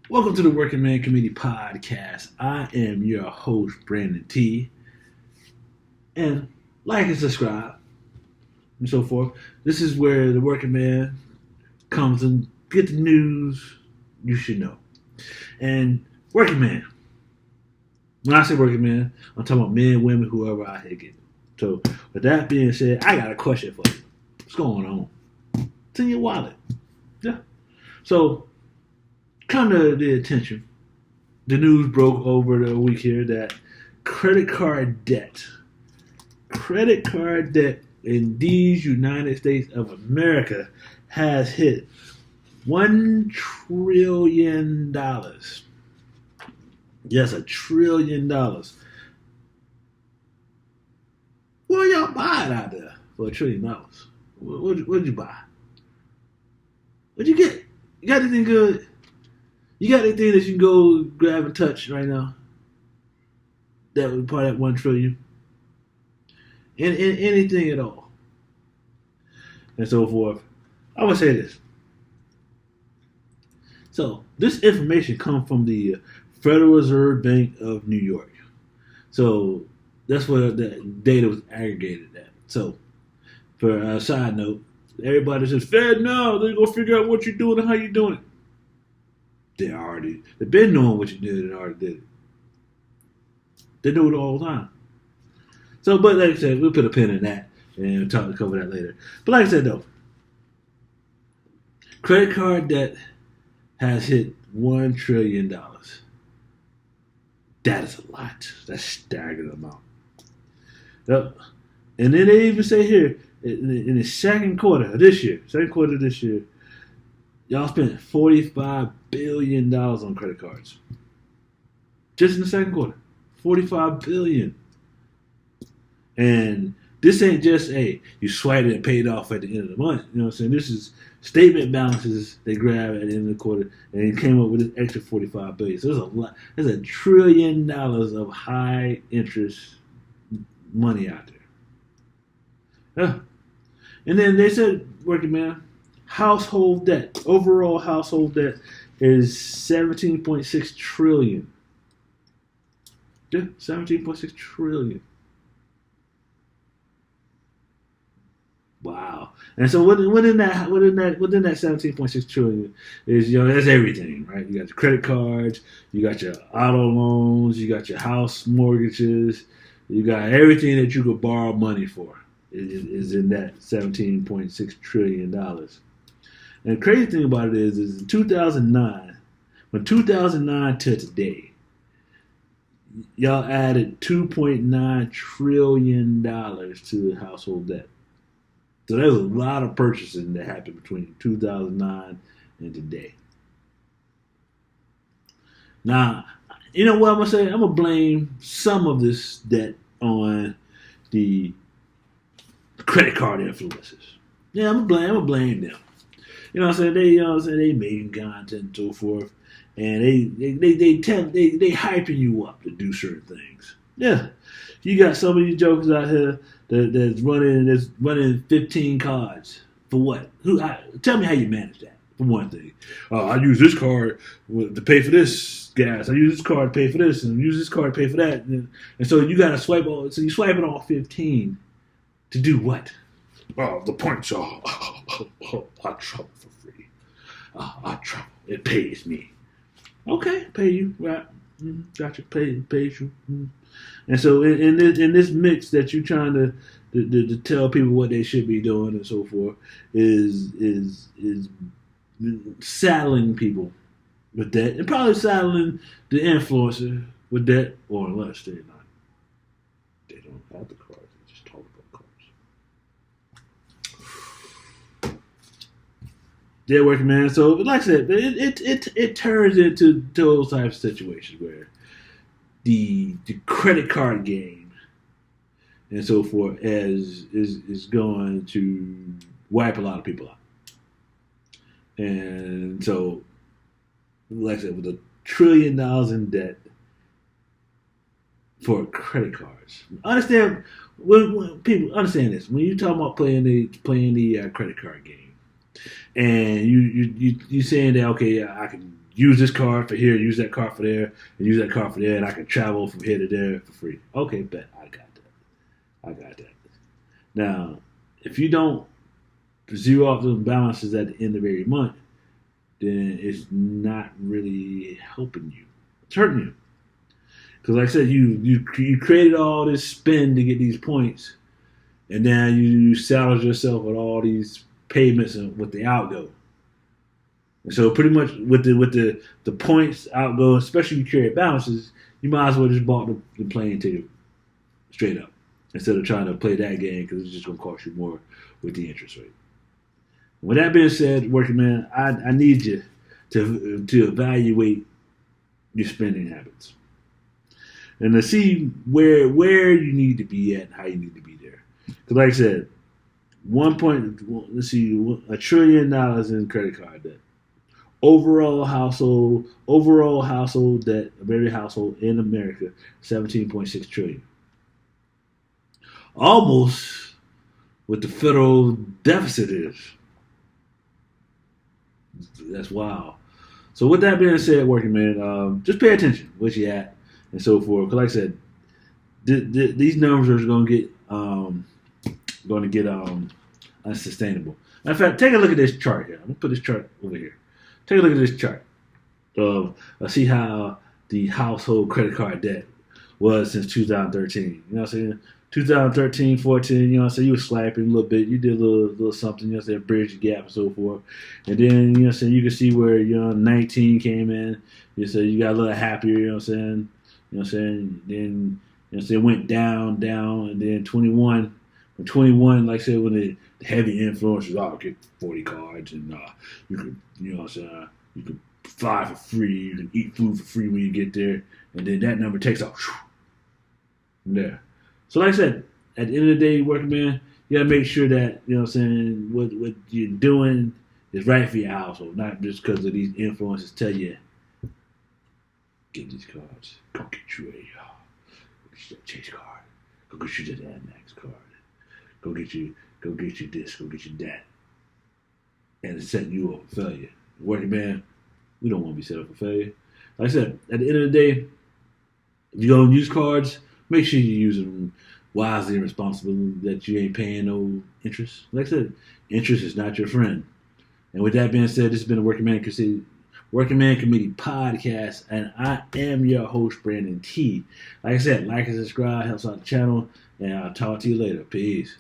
Welcome to the Working Man Committee Podcast. I am your host, Brandon T. And like and subscribe and so forth. This is where the working man comes and get the news you should know. And working man, when I say working man, I'm talking about men, women, whoever out here getting. So with that being said, I got a question for you. What's going on? It's in your wallet. Yeah. So kind of the attention. The news broke over the week here that credit card debt, credit card debt in these United States of America has hit $1 trillion. Yes, $1 trillion. What y'all buy it out there for $1 trillion? What'd you buy? What'd you get? You got anything good? You got anything that you can go grab and touch right now? That would be part of that 1 trillion. In anything at all. And so forth. I would say this. So this information comes from the Federal Reserve Bank of New York. So that's where the data was aggregated at. So for a side note, everybody says, Fed now, they're gonna figure out what you're doing and how you're doing it. They've been knowing what you did and already did it. They do it all the time. So, but like I said, we'll put a pin in that and we'll talk to cover that later. But like I said though, credit card debt has hit $1 trillion. That is a lot. That's a staggering amount. Yep. And then they even say here, in the second quarter of this year, y'all spent $45 billion on credit cards. Just in the second quarter. $45 billion. And this ain't just you swiped it and paid off at the end of the month. You know what I'm saying? This is statement balances they grab at the end of the quarter and came up with this extra $45 billion. So there's a lot. There's $1 trillion of high interest money out there. Yeah. And then they said, working man, household debt, overall household debt is 17.6 trillion. Yeah, 17.6 trillion. Wow. And so within that 17.6 trillion is, that's everything, right? You got your credit cards, you got your auto loans, you got your house mortgages, you got everything that you could borrow money for is in that $17.6 trillion. And the crazy thing about it is in 2009, from 2009 to today, y'all added $2.9 trillion to the household debt. So there's a lot of purchasing that happened between 2009 and today. Now, you know what I'm going to say? I'm going to blame some of this debt on the credit card influencers. Yeah, I'm going to blame them. You know what I'm saying? They making content and so forth. And they hyping you up to do certain things. Yeah. You got some of these jokers out here that's running 15 cards for what? Tell me how you manage that. For one thing, I use this card to pay for this gas. I use this card to pay for this, and use this card to pay for that. And so you got to swipe. So you swipe it on 15 to do what? Oh, the points are. I travel for free. I travel. It pays me. Okay, pay you right. Gotcha. Pays you. And so in this mix that you're trying to tell people what they should be doing and so forth is saddling people with that, and probably saddling the influencer with that, or unless they don't have the cards, they just talk about cards. Yeah, working man. So like I said, it turns into those types of situations where the credit card game and so forth is going to wipe a lot of people out. And so, like I said, with $1 trillion in debt for credit cards, when people understand this. When you talk about playing the credit card game, and you saying that, okay, I can use this card for here, use that card for there, and use that card for there, and I can travel from here to there for free. Okay, bet. I got that. Now, if you don't zero off those balances at the end of every month, then it's not really helping you. It's hurting you. Because like I said, you created all this spend to get these points, and now you salvage yourself with all these payments and with the outgo. And so pretty much with the points outgo, especially if you carry balances, you might as well just bought the plane ticket straight up instead of trying to play that game because it's just going to cost you more with the interest rate. With that being said, working man, I need you to evaluate your spending habits and to see where you need to be at and how you need to be there. Because like I said, $1 trillion in credit card debt. Overall household debt of every household in America, 17.6 trillion. Almost what the federal deficit is. That's wild. So with that being said, working man, just pay attention where you at and so forth. Because like I said, these numbers are going to get unsustainable. Matter of fact, take a look at this chart here. I'm gonna put this chart over here. Take a look at this chart. See how the household credit card debt was since 2013. You know what I'm saying? 2013, 14, you know what I'm saying? You were slapping a little bit. You did a little something, you know what I'm saying? Bridge the gap and so forth. And then, you know what I'm saying? You can see where, 19 came in. You say you got a little happier, you know what I'm saying? You know what I'm saying? Then, you know what I'm saying? Went down, and then 21. When 21, like I said, when the heavy influence was, get 40 cards and you could, you know what I'm saying? You could fly for free. You can eat food for free when you get there. And then that number takes off from there. So like I said, at the end of the day, working man, you gotta make sure that, you know what I'm saying, what you're doing is right for your household, not just because of these influences tell you, get these cards, go get you that Chase card, go get you that Amex card, go get you this, go get you that, and it's setting you up for failure. Working man, we don't want to be set up for failure. Like I said, at the end of the day, if you're gonna use cards, make sure you use them wisely and responsibly, that you ain't paying no interest. Like I said, interest is not your friend. And with that being said, this has been a Working Man Committee podcast, and I am your host, Brandon T. Like I said, like and subscribe, helps out the channel, and I'll talk to you later. Peace.